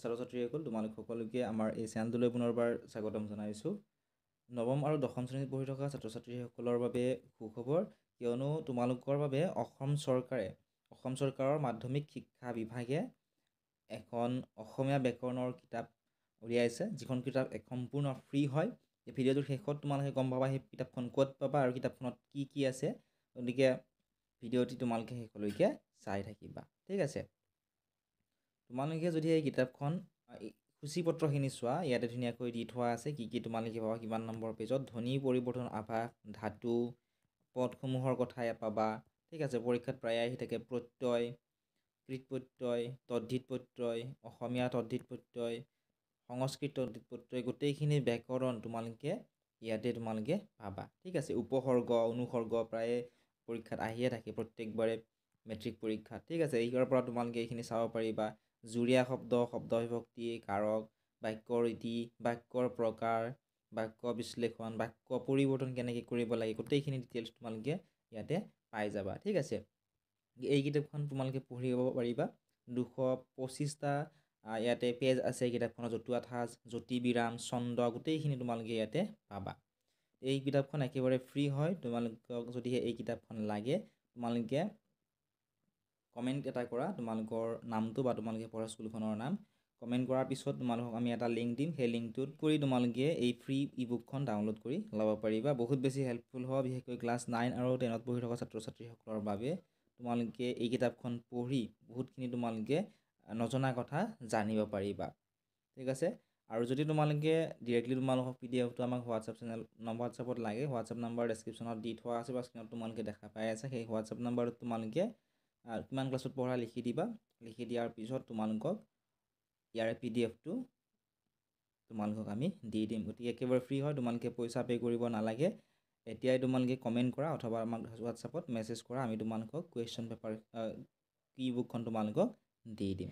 ছাত্ৰ ছাত্ৰীসকল, তোমালোক সকলোকে আমাৰ এই চেনেলটোলৈ পুনৰবাৰ স্বাগতম জনাইছোঁ। নৱম আৰু দশম শ্ৰেণীত পঢ়ি থকা ছাত্ৰ ছাত্ৰীসকলৰ বাবে সুখবৰ, কিয়নো তোমালোকৰ বাবে অসম চৰকাৰৰ মাধ্যমিক শিক্ষা বিভাগে এখন অসমীয়া ব্যাকৰণৰ কিতাপ উলিয়াইছে, যিখন কিতাপ সম্পূৰ্ণ ফ্ৰী হয়। এই ভিডিঅ'টোৰ শেষত তোমালোকে গম পাবা সেই কিতাপখন ক'ত পাবা আৰু কিতাপখনত কি আছে। গতিকে ভিডিঅ'টি তোমালোকে শেষলৈকে চাই থাকিবা, ঠিক আছে। তোমালোকে যদি এই কিতাপখন সূচীপত্ৰখিনি চোৱা, ইয়াতে ধুনীয়াকৈ দি থোৱা আছে কি তোমালোকে পাবা, কিমান নম্বৰ পেজত। ধ্বনি পৰিৱৰ্তন, আভাস, ধাতু, পদসমূহৰ কথা পাবা, ঠিক আছে। পৰীক্ষাত প্ৰায় আহি থাকে প্ৰত্যয়, কৃত প্ৰত্যয়, তদ্ধিত প্ৰত্যয়, অসমীয়া তদ্ধিত প্ৰত্যয়, সংস্কৃত তদ্ধিত প্ৰত্যয়, গোটেইখিনি ব্যাকৰণ তোমালোকে ইয়াতে পাবা, ঠিক আছে। উপসৰ্গ, অনুসৰ্গ প্ৰায়ে পৰীক্ষাত আহিয়ে থাকে প্ৰত্যেকবাৰে মেট্ৰিক পৰীক্ষাত, ঠিক আছে। ইয়াৰ পৰা তোমালোকে এইখিনি চাব পাৰিবা। জুৰীয়া শব্দ, শব্দ বিভক্তি, কাৰক, বাক্যৰ ৰীতি, বাক্যৰ প্ৰকাৰ, বাক্য বিশ্লেষণ, বাক্য পৰিৱৰ্তন কেনেকৈ কৰিব লাগে, গোটেইখিনি ডিটেইলছ তোমালোকে ইয়াতে পাই যাবা, ঠিক আছে। এই কিতাপখন তোমালোকে পঢ়িব পাৰিবা। 225টা ইয়াতে পেজ আছে এই কিতাপখনৰ। জতুৱা ঠাঁচ, জ্যোতি বিৰাম, ছন্দ, গোটেইখিনি তোমালোকে ইয়াতে পাবা। এই কিতাপখন একেবাৰে ফ্ৰী হয়। তোমালোকক যদিহে এই কিতাপখন লাগে, তোমালোকে কমেণ্ট এটা কৰা, তোমালোকৰ নামটো বা তোমালোকে পঢ়া স্কুলখনৰ নাম কমেণ্ট কৰাৰ পিছত তোমালোকক আমি এটা লিংক দিম। সেই লিংকটোত কৰি তোমালোকে এই ফ্ৰী ইবুকখন ডাউনলোড কৰি ল'ব পাৰিবা। বহুত বেছি হেল্পফুল হ'ব, বিশেষকৈ ক্লাছ 9 আৰু 10ত পঢ়ি থকা ছাত্ৰ ছাত্ৰীসকলৰ বাবে। তোমালোকে এই কিতাপখন পঢ়ি বহুতখিনি তোমালোকে নজনা কথা জানিব পাৰিবা, ঠিক আছে। আৰু যদি তোমালোকে ডিৰেক্টলি তোমালোকক PDFটো আমাক হোৱাটছআপত লাগে, হোৱাটছআপ নম্বৰ ডেছক্ৰিপশ্যনত দি থোৱা আছে বা স্ক্ৰীনত তোমালোকে দেখা পাই আছে। সেই হোৱাটছআপ নম্বৰত তোমালোকে কিমান ক্লাছত পঢ়া লিখি দিবা। লিখি দিয়াৰ পিছত তোমালোকক ইয়াৰে PDFটো তোমালোকক আমি দি দিম। গতিকে একেবাৰে ফ্ৰী হয়, তোমালোকে পইচা পে' কৰিব নালাগে। এতিয়াই তোমালোকে কমেণ্ট কৰা অথবা আমাক হোৱাটছআপত মেছেজ কৰা, আমি তোমালোকক কুৱেশ্যন পেপাৰ ইবুকখন তোমালোকক দি দিম।